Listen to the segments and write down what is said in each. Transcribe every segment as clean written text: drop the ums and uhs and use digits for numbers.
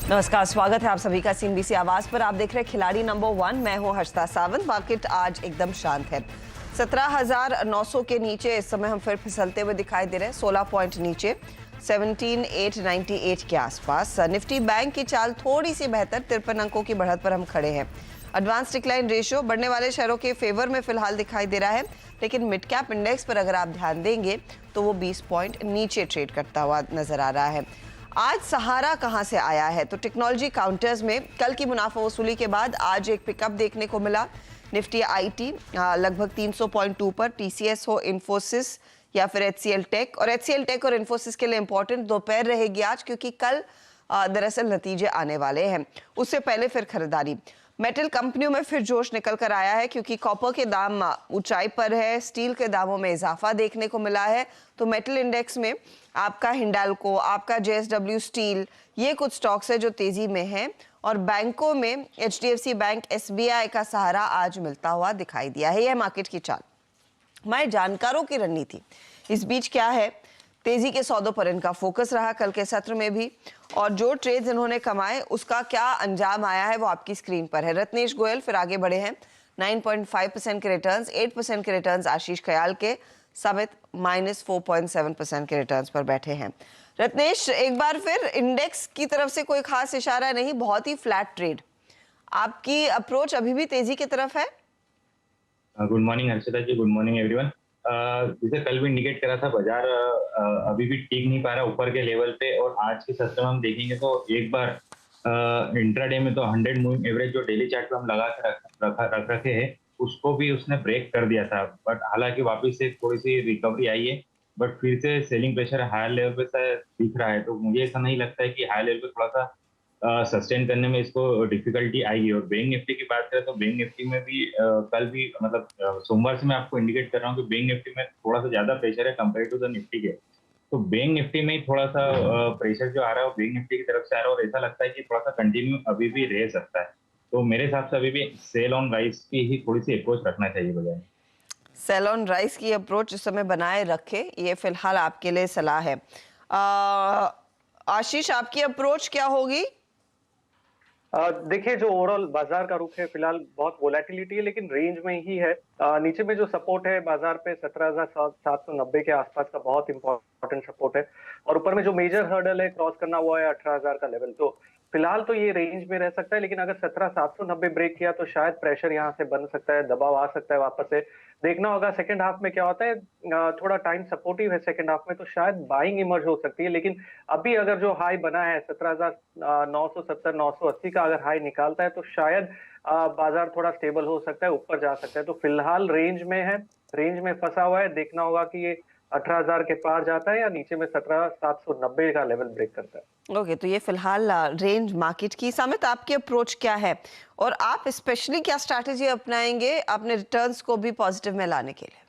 नमस्कार, स्वागत है आप सभी का सीएनबीसी आवाज पर। आप देख रहे हैं खिलाड़ी नंबर 1। मैं हूं हर्षिता सावंत। मार्केट आज एकदम शांत है। 17,900 के नीचे इस समय हम फिर फिसलते हुए दिखाई दे रहे हैं। 16 पॉइंट नीचे 17,898 के आसपास। निफ्टी बैंक की चाल थोड़ी सी बेहतर, 53 अंकों की बढ़त पर हम खड़े हैं। एडवांस डिक्लाइन रेशियो बढ़ने वाले शेयरों के फेवर में फिलहाल दिखाई दे रहा है, लेकिन मिड कैप इंडेक्स पर अगर आप ध्यान देंगे तो वो 20 पॉइंट नीचे ट्रेड करता हुआ नजर आ रहा है। आज सहारा कहां से आया है तो टेक्नोलॉजी काउंटर्स में कल की मुनाफा वसूली के बाद आज एक पिकअप देखने को मिला। निफ्टी आईटी लगभग 300.2 पर, टीसीएस हो, इन्फोसिस या फिर एचसीएल टेक। और एचसीएल टेक और इन्फोसिस के लिए इंपॉर्टेंट दोपहर रहेगी आज, क्योंकि कल दरअसल नतीजे आने वाले हैं। उससे पहले फिर खरीदारी। मेटल कंपनियों में फिर जोश निकल कर आया है, क्योंकि कॉपर के दाम ऊंचाई पर है, स्टील के दामों में इजाफा देखने को मिला है। तो मेटल इंडेक्स में आपका हिंडाल्को, आपका जेएसडब्ल्यू स्टील, ये कुछ स्टॉक्स है जो तेजी में हैं। और बैंकों में एचडीएफसी बैंक, एसबीआई का सहारा आज मिलता हुआ दिखाई दिया है। यह मार्केट की चाल। हमारे जानकारों की रणनीति इस बीच क्या है? तेजी के सौदों पर इनका फोकस रहा कल के सत्र में भी, और जो ट्रेड्स इन्होंने कमाए उसका क्या अंजाम आया है वो आपकी स्क्रीन पर है। रत्नेश गोयल फिर आगे बढ़े हैं, 9.5% के रिटर्न्स, 8% के रिटर्न्स आशीष खयाल के समेत -4.7% के रिटर्न्स पर बैठे हैं। रत्नेश, एक बार फिर इंडेक्स की तरफ से कोई खास इशारा नहीं, बहुत ही फ्लैट ट्रेड। आपकी अप्रोच अभी भी तेजी की तरफ है? गुड मॉर्निंग हर्षिता जी, गुड मॉर्निंग एवरीवन। जैसे कल भी इंडिकेट करा था, बाजार अभी भी टिक नहीं पा रहा ऊपर के लेवल पे, और आज के सत्र में हम देखेंगे तो एक बार इंट्राडे में तो 100 मूविंग एवरेज जो डेली चार्ट पे हम लगा के रख रखे हैं, उसको भी उसने ब्रेक कर दिया था। बट हालांकि वापस से थोड़ी सी रिकवरी आई है, बट फिर से सेलिंग प्रेशर हायर लेवल पे दिख रहा है। तो मुझे ऐसा नहीं लगता है कि हायर लेवल पे थोड़ा सा सस्टेन करने में इसको डिफिकल्टी आएगी। और बैंक निफ्टी की बात करें तो बैंक निफ्टी में भी कल भी मतलब सोमवार से मैं आपको इंडिकेट कर रहा हूँ कि बैंक निफ्टी में थोड़ा सा ज्यादा प्रेशर है कंपेयर टू द निफ्टी के। तो बैंक निफ्टी में ही थोड़ा सा प्रेशर जो आ रहा है वो बैंक निफ्टी की तरफ से आ रहा है, और ऐसा लगता है कि थोड़ा सा कंटिन्यू अभी भी रह सकता है। तो मेरे हिसाब से अभी भी सेल ऑन राइस की ही थोड़ी सी अप्रोच रखना चाहिए बजाय। सेल ऑन राइस की अप्रोच इस समय बनाए रखे, ये फिलहाल आपके लिए सलाह है। आशीष, आपकी अप्रोच क्या होगी? देखिए, जो ओवरऑल बाजार का रुख है फिलहाल बहुत वोलेटिलिटी है, लेकिन रेंज में ही है। नीचे में जो सपोर्ट है बाजार पे 17,790 के आसपास का बहुत इंपॉर्टेंट सपोर्ट है, और ऊपर में जो मेजर हर्डल है क्रॉस करना हुआ है 18,000 का लेवल। तो फिलहाल तो ये रेंज में रह सकता है, लेकिन अगर 17,790 ब्रेक किया तो शायद प्रेशर यहाँ से बन सकता है, दबाव आ सकता है वापस से। देखना होगा सेकंड हाफ में क्या होता है। थोड़ा टाइम सपोर्टिव है सेकंड हाफ में, तो शायद बाइंग इमर्ज हो सकती है। लेकिन अभी अगर जो हाई बना है 17,970 980 का अगर हाई निकालता है तो शायद बाजार थोड़ा स्टेबल हो सकता है, ऊपर जा सकता है। तो फिलहाल रेंज में है, रेंज में फंसा हुआ है। देखना होगा कि ये 18,000 के पार जाता है या नीचे में 17,790 का लेवल ब्रेक करता है। ओके, तो ये फिलहाल रेंज मार्केट की। समित, आपकी अप्रोच क्या है और आप स्पेशली क्या स्ट्रैटेजी अपनाएंगे अपने रिटर्न्स को भी पॉजिटिव में लाने के लिए?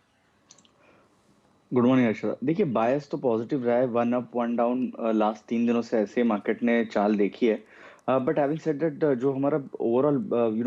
Good morning Arshada. देखिए, बायस तो पॉजिटिव रहा है, 1 अप 1 डाउन लास्ट 3 दिनों से ऐसे मार्केट ने चाल देखी है। बट हैविंग सेड दैट, जो हमारा ओवरऑल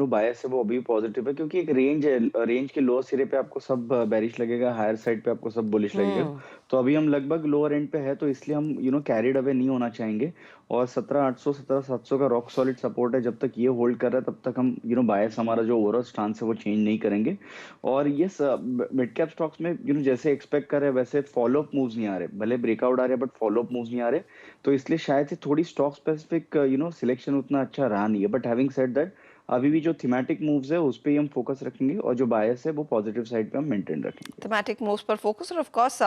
बायस है वो अभी पॉजिटिव है, क्योंकि एक रेंज है। रेंज के लोअर सिरे पे आपको सब बेरिश लगेगा, हायर साइड पे आपको सब बुलिश लगेगा। तो अभी हम लगभग लोअर एंड पे है, तो इसलिए हम कैरिड अवे नहीं होना चाहेंगे। और 17,800 17,700 का रॉक सॉलिड सपोर्ट है, जब तक ये होल्ड कर रहा है तब तक हम बायस हमारा जो ओवरऑल स्टांस है वो चेंज नहीं करेंगे। और ये मिड कैप स्टॉक्स में जैसे एक्सपेक्ट कर रहे हैं वैसे फॉलो अप मूव्स नहीं आ रहे, भले ब्रेकआउट आ रहे हैं बट फॉलो अप मूव्स नहीं आ रहे। तो इसलिए शायद से थोड़ी स्टॉक स्पेसिफिक सिलेक्शन उतना अच्छा रहा नहीं है। बट हैविंग सेड दैट, अभी भी जो थीमेटिक मूव्स है उस पे ही हम फोकस रखेंगे, और जो बायस है वो पॉजिटिव साइड पे हम मेंटेन रखेंगे। थीमेटिक मूव्स पर फोकस, और ऑफ कोर्स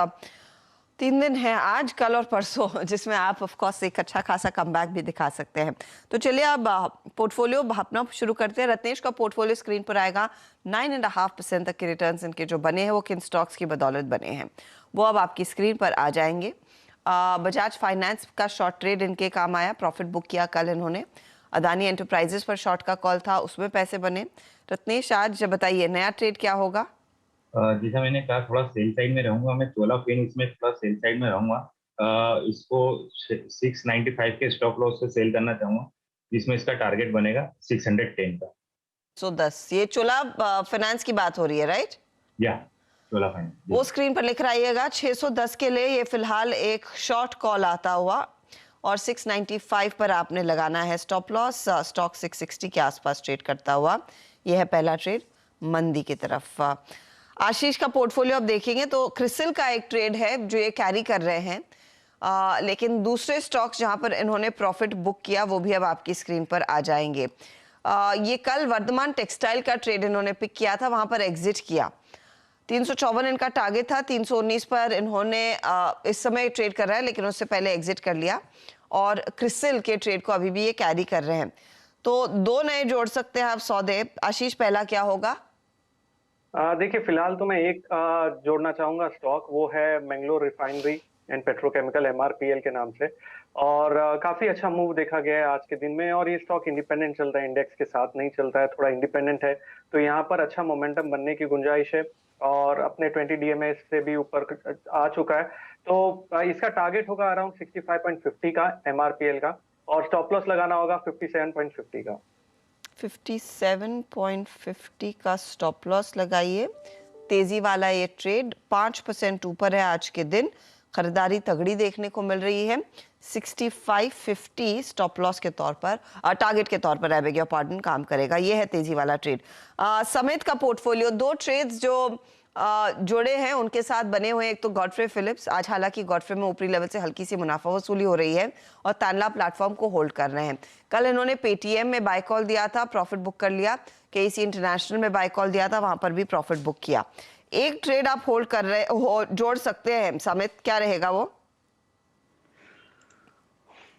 3 दिन है, आज, कल और परसों, जिसमें आप ऑफ कोर्स एक अच्छा खासा कमबैक भी दिखा सकते हैं। तो चलिए अब पोर्टफोलियो भापना शुरू करते हैं। रत्नेश का पोर्टफोलियो स्क्रीन पर आएगा। 9.5% तक के रिटर्न्स इनके जो बने हैं वो किन स्टॉक्स की बदौलत बने हैं वो अब आपकी स्क्रीन पर आ जाएंगे। बजाज फाइनेंस का शॉर्ट ट्रेड इनके काम आया, प्रॉफिट बुक किया कल इन्होंने। अदानी एंटरप्राइजेस पर शॉर्ट का कॉल था, उसमें पैसे बने। रत्नेश, आज बताइए नया ट्रेड क्या होगा? जैसा मैंने कहा, थोड़ा सेल साइड में रहूंगा मैं। चोला फिन में थोड़ा सेल साइड में रहूंगा। इसको 695 के स्टॉप लॉस से सेल करना चाहूंगा, जिसमें इसका टारगेट बनेगा 610 का। 110, ये चोला फाइनेंस की बात हो रही है, राइट? या चोला फाइनेंस वो स्क्रीन पर लिख रहा है 610 के लिए ये फिलहाल एक शॉर्ट कॉल आता हुआ, और 695 पर आपने लगाना है स्टॉप लॉस। स्टॉक 660 के आसपास ट्रेड करता हुआ, यह है पहला ट्रेड मंदी की तरफ। आशीष का पोर्टफोलियो आप देखेंगे तो क्रिसिल का एक ट्रेड है जो ये कैरी कर रहे हैं, लेकिन दूसरे स्टॉक्स जहां पर इन्होंने प्रॉफिट बुक किया वो भी अब आपकी स्क्रीन पर आ जाएंगे। ये कल वर्धमान टेक्सटाइल का ट्रेड इन्होंने पिक किया था, वहां पर एग्जिट किया। 354 इनका टारगेट था, 319 पर इन्होंने इस समय ट्रेड कर रहा है लेकिन उससे पहले एग्जिट कर लिया, और क्रिसिल के ट्रेड को अभी भी ये कैरी कर रहे हैं। तो दो नए जोड़ सकते हैं आप सौदे। आशीष, पहला क्या होगा? देखिए, फिलहाल तो मैं एक जोड़ना चाहूंगा स्टॉक, वो है Mangalore refinery and petrochemical, MRPL के नाम से। और काफी अच्छा मूव देखा गया है आज के दिन में, और ये स्टॉक इंडिपेंडेंट चल रहा है, इंडेक्स के साथ नहीं चलता है, थोड़ा इंडिपेंडेंट है, तो यहाँ पर अच्छा मोमेंटम बनने की गुंजाइश है, और अपने 20 DMA से भी ऊपर आ चुका है। तो इसका टारगेट होगा अराउंड 65.50 का MRPL का, और स्टॉप लॉस लगाना होगा 57.50 का। 57.50 का स्टॉप लॉस लगाइए। तेजी वाला ये ट्रेड 5% ऊपर है आज के दिन, खरीदारी तगड़ी देखने को मिल रही है। 65.50 स्टॉप लॉस के तौर पर, टारगेट के तौर पर, आई बेग योर पार्डन, काम करेगा। ये है तेजी वाला ट्रेड। समेत का पोर्टफोलियो, दो ट्रेड्स जो जोड़े हैं उनके साथ बने हुए हैं। एक तो गॉडफ्रे फिलिप्स, आज हालांकि गॉडफ्रे में ऊपरी लेवल से हल्की सी मुनाफा वसूली हो रही है और तानला प्लेटफॉर्म को होल्ड कर रहे हैं। कल इन्होंने पेटीएम में बाय कॉल दिया था, प्रॉफिट बुक कर लिया। केसी इंटरनेशनल में बाय कॉल दिया था, वहां पर भी प्रॉफिट बुक किया। एक ट्रेड आप होल्ड कर रहे हो, जोड़ सकते हैं समेत, क्या रहेगा वो?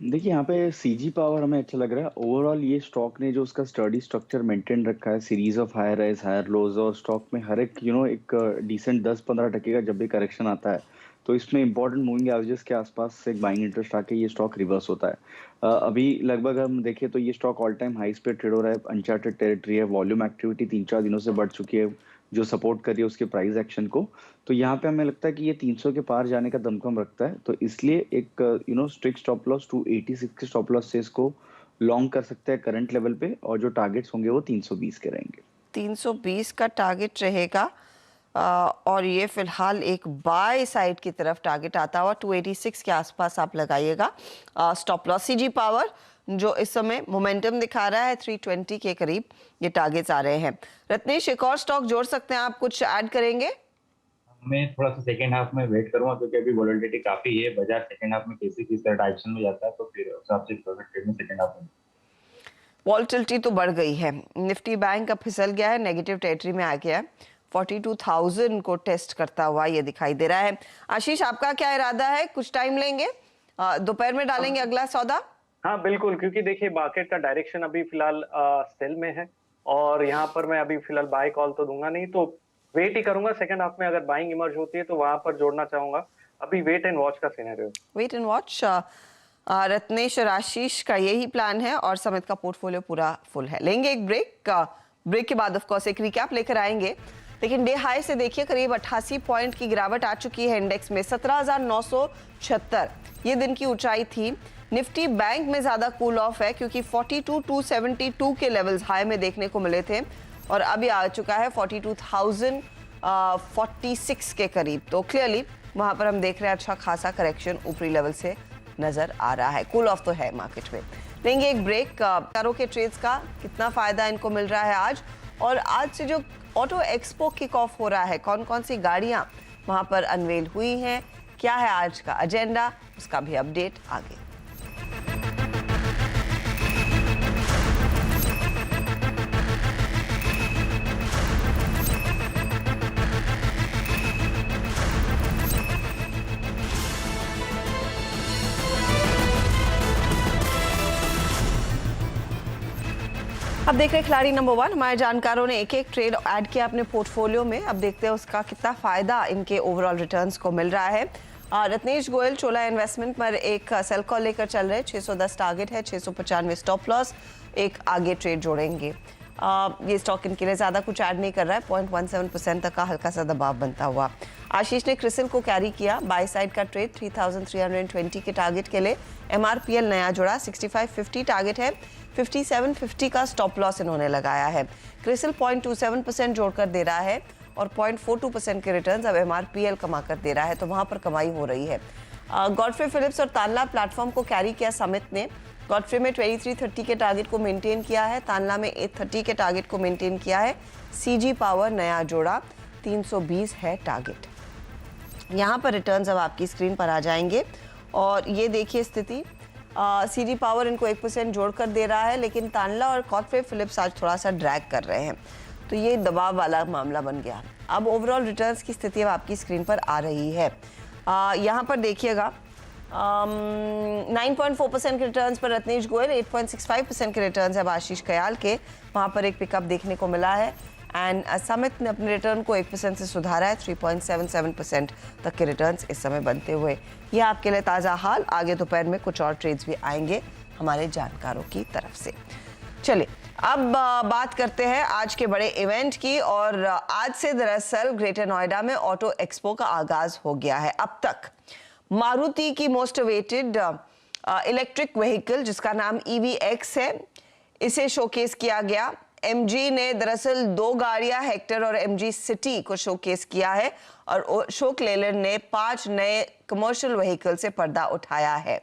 देखिए, यहाँ पे सीजी पावर हमें अच्छा लग रहा है। ओवरऑल ये स्टॉक ने जो उसका स्टडी स्ट्रक्चर मेंटेन रखा है, series of higher highs higher lows, और स्टॉक में हर एक एक डिसेंट 10-15% का जब भी करेक्शन आता है तो इसमें इंपॉर्टेंट मूविंग एवरेजेस के आसपास से एक बाइंग इंटरेस्ट आके ये स्टॉक रिवर्स होता है। अभी लगभग हम देखें तो ये स्टॉक ऑल टाइम हाइस पे ट्रेड हो रहा है, अनचार्टेड टेरिटरी है, वॉल्यूम एक्टिविटी 3-4 दिनों से बढ़ चुकी है जो सपोर्ट कर रही है उसके प्राइस एक्शन को। तो यहाँ पे हमें लगता है कि ये 300 के पार जाने का दमखम रखता है, तो इसलिए एक स्ट्रिक्ट स्टॉप लॉस 286 के स्टॉप लॉस से इसको लॉन्ग कर सकते हैं करंट लेवल पे, और जो टारगेट्स होंगे वो 320 के रहेंगे। 320 का टारगेट रहेगा, और ये फिलहाल एक बाय साइड की तरफ टारगेट आता हुआ 286 के आसपास आप लगाइएगा स्टॉप लॉस। सीजी पावर जो इस समय मोमेंटम दिखा रहा है 320 के करीब ये टारगेट्स आ रहे हैं। रत्नेश, एक और स्टॉक जोड़ सकते हैं आप, कुछ ऐड करेंगे? मैं थोड़ा सा सेकेंड हाफ में वेट करूंगा क्योंकि अभी वोलेटिलिटी काफी है। बाजार सेकेंड हाफ में कैसे किस तरह डायरेक्शन में जाता है तो फिर उस हिसाब से ट्रेड में सेकेंड हाफ में। वॉलेटिलिटी तो बढ़ गई है, निफ्टी बैंक अब फिसल गया है, नेगेटिव टेरिटरी में आ गया है, 42,000 को टेस्ट करता हुआ ये दिखाई दे रहा है। आशीष, आपका क्या इरादा है? कुछ टाइम लेंगे, दोपहर में डालेंगे अगला सौदा? हाँ बिल्कुल, क्योंकि देखिए मार्केट का डायरेक्शन अभी फिलहाल सेल में है, और यहाँ पर मैं अभी फिलहाल बाय कॉल तो दूंगा नहीं, तो वेट ही करूंगा। सेकंड हाफ में अगर बाइंग इमर्ज होती है तो वहां पर जोड़ना चाहूंगा। अभी वेट एंड वॉच का scenario. Wait and watch. Ratnesh और आशीष का यही प्लान है, और समित का पोर्टफोलियो पूरा फुल है। लेंगे एक ब्रेक, ब्रेक के बाद ऑफ कोर्स एक रिकैप लेकर आएंगे। लेकिन डे हाई से देखिए करीब 88 पॉइंट की गिरावट आ चुकी है इंडेक्स में, 17,976 ये दिन की ऊंचाई थी। निफ्टी बैंक में ज्यादा कूल ऑफ है क्योंकि 42,272 के लेवल्स हाई में देखने को मिले थे, और अभी आ चुका है 42,046 के करीब। तो क्लियरली वहां पर हम देख रहे हैं अच्छा खासा करेक्शन ऊपरी लेवल से नजर आ रहा है। कूल ऑफ तो है मार्केट में। लेंगे एक ब्रेक, कारों के ट्रेड्स का कितना फायदा इनको मिल रहा है आज, और आज से जो ऑटो एक्सपो किक ऑफ हो रहा है, कौन कौन सी गाड़ियां वहां पर अनवेल हुई हैं, क्या है आज का एजेंडा, उसका भी अपडेट आगे। अब देख रहे हैं खिलाड़ी नंबर 1। हमारे जानकारों ने एक एक ट्रेड ऐड किया अपने पोर्टफोलियो में। अब देखते हैं उसका कितना फायदा इनके ओवरऑल रिटर्न्स को मिल रहा है। रत्नेश गोयल चोला इन्वेस्टमेंट पर एक सेल कॉल लेकर चल रहे हैं। 610 टारगेट है, 695 स्टॉप लॉस, एक आगे ट्रेड जोड़ेंगे। ये स्टॉक इनके लिए ज्यादा कुछ ऐड नहीं कर रहा है, 0.17% तक का हल्का सा दबाव बनता हुआ। आशीष ने क्रिसिल को कैरी किया, बाय साइड का ट्रेड 3,320 के टारगेट के लिए। MRPL नया जुड़ा, 6550 टारगेट है, 5750 का स्टॉप लॉस इन्होंने लगाया है। क्रिसिल 0.27% जोड़कर दे रहा है, और 0.42% के रिटर्न्स अब MRPL कमा कर दे रहा है, तो वहां पर कमाई हो रही है। गॉडफ्रे फिलिप्स और तानला प्लेटफॉर्म को कैरी किया समित ने। गॉडफ्रे में 2330 के टारगेट को मेंटेन किया है, तानला में 830 के टारगेट को मेंटेन किया है। सीजी पावर नया जोड़ा, 320 है टारगेट। यहाँ पर रिटर्न्स अब आपकी स्क्रीन पर आ जाएंगे और ये देखिए स्थिति, सीजी पावर इनको 1% जोड़कर दे रहा है, लेकिन तानला और गॉडफ्रे फिलिप्स आज थोड़ा सा ड्रैग कर रहे हैं, तो ये दबाव वाला मामला बन गया। अब ओवरऑल रिटर्न्स की स्थिति अब आपकी स्क्रीन पर आ रही है। यहाँ पर देखिएगा 9.4% के रिटर्न्स पर रत्नेश गोयल, 8.65% के रिटर्न्स अब आशीष कयाल के, वहाँ पर एक पिकअप देखने को मिला है। एंड समित ने अपने रिटर्न को 1% से सुधारा है, 3.77% तक के रिटर्न्स इस समय बनते हुए। ये आपके लिए ताज़ा हाल। आगे दोपहर में कुछ और ट्रेड्स भी आएंगे हमारे जानकारों की तरफ से। चलिए अब बात करते हैं आज के बड़े इवेंट की, और आज से दरअसल ग्रेटर नोएडा में ऑटो एक्सपो का आगाज हो गया है। अब तक मारुति की मोस्ट अवेटेड इलेक्ट्रिक व्हीकल जिसका नाम EVX है, इसे शोकेस किया गया। MG ने दरअसल 2 गाड़ियां हेक्टर और MG सिटी को शोकेस किया है, और अशोक लेलैंड ने 5 नए कमर्शियल व्हीकल से पर्दा उठाया है।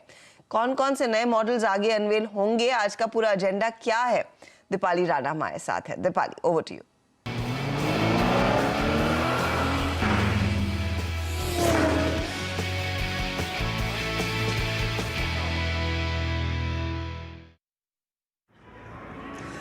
कौन कौन से नए मॉडल्स आगे अनवेल होंगे, आज का पूरा एजेंडा क्या है, दीपाली राणा हमारे साथ है। Deepali, over to you.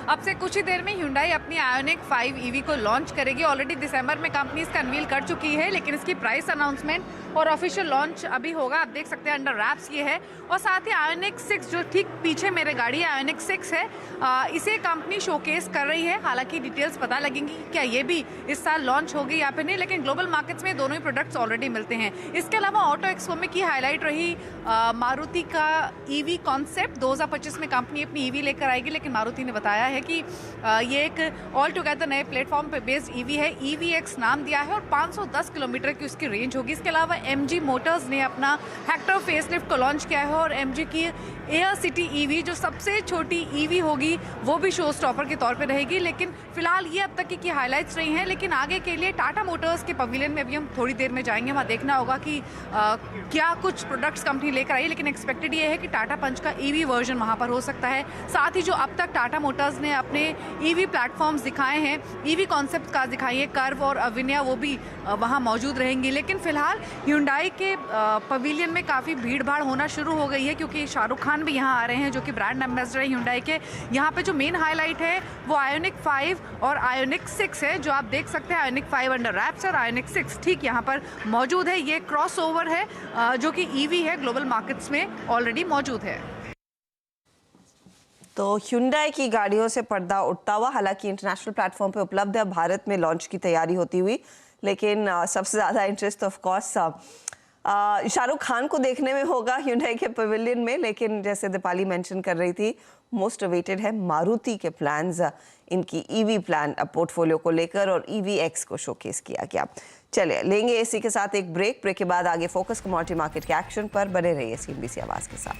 अब से कुछ ही देर में Hyundai अपनी Ioniq 5 EV को लॉन्च करेगी। ऑलरेडी दिसंबर में कंपनी इसका अनवील कर चुकी है, लेकिन इसकी प्राइस अनाउंसमेंट और ऑफिशियल लॉन्च अभी होगा। आप देख सकते हैं अंडर रैप्स ये है। और साथ ही Ioniq 6 जो ठीक पीछे मेरे गाड़ी है Ioniq 6 है, इसे कंपनी शोकेस कर रही है। हालांकि डिटेल्स पता लगेंगी क्या ये भी इस साल लॉन्च होगी या फिर नहीं, लेकिन ग्लोबल मार्केट्स में दोनों ही प्रोडक्ट्स ऑलरेडी मिलते हैं। इसके अलावा ऑटो एक्सपो में की हाईलाइट रही मारुति का EV कॉन्सेप्ट। 2025 में कंपनी अपनी EV लेकर आएगी, लेकिन मारुति ने बताया है कि ये एक ऑल टुगेदर नए प्लेटफॉर्म पे बेस्ड EV है, EVX नाम दिया है, और 510 किलोमीटर की उसकी रेंज होगी। इसके अलावा MG मोटर्स ने अपना हेक्टर फेसलिफ्ट को लॉन्च किया है, और MG की एयर सिटी EV जो सबसे छोटी EV होगी वो भी शो स्टॉपर के तौर पे रहेगी। लेकिन फिलहाल ये अब तक की हाईलाइट्स रही हैं, लेकिन आगे के लिए टाटा मोटर्स के पवेलियन में भी हम थोड़ी देर में जाएंगे। वहाँ देखना होगा कि क्या कुछ प्रोडक्ट्स कंपनी लेकर आई है, लेकिन एक्सपेक्टेड ये है कि टाटा पंच का EV वर्जन वहाँ पर हो सकता है। साथ ही जो अब तक टाटा मोटर्स ने अपने EV प्लेटफॉर्म्स दिखाए हैं, EV कॉन्सेप्ट कार दिखाई है, कर्व और अविन्या, वो भी वहाँ मौजूद रहेंगी। लेकिन फिलहाल Hyundai के पवेलियन में काफ़ी भीड़ भाड़ होना शुरू हो गई है, क्योंकि शाहरुख खान भी यहाँ आ रहे हैं जो कि ब्रांड एम्बेसडर है Hyundai के। यहाँ पे जो मेन हाईलाइट है वो Ioniq 5 और Ioniq 6 है, जो आप देख सकते हैं Ioniq 5 अंडर रैप्स और Ioniq 6 ठीक यहाँ पर मौजूद है। ये क्रॉस ओवर है जो कि EV है, ग्लोबल मार्केट्स में ऑलरेडी मौजूद है। तो Hyundai की गाड़ियों से पर्दा उठता हुआ, हालांकि इंटरनेशनल प्लेटफॉर्म पे उपलब्ध है, भारत में लॉन्च की तैयारी होती हुई, लेकिन सबसे ज़्यादा interest of course Shahrukh Khan को देखने में होगा Hyundai के पवेलियन में। लेकिन जैसे दीपाली मेंशन कर रही थी, मोस्ट अवेटेड है मारुति के प्लान्स, इनकी EV प्लान पोर्टफोलियो को लेकर, और EVX को शोकेस किया गया। चलिए लेंगे इसी के साथ एक ब्रेक के बाद आगे फोकस कमोडिटी मार्केट के एक्शन पर। बने रहिए CNBC आवाज़ के साथ।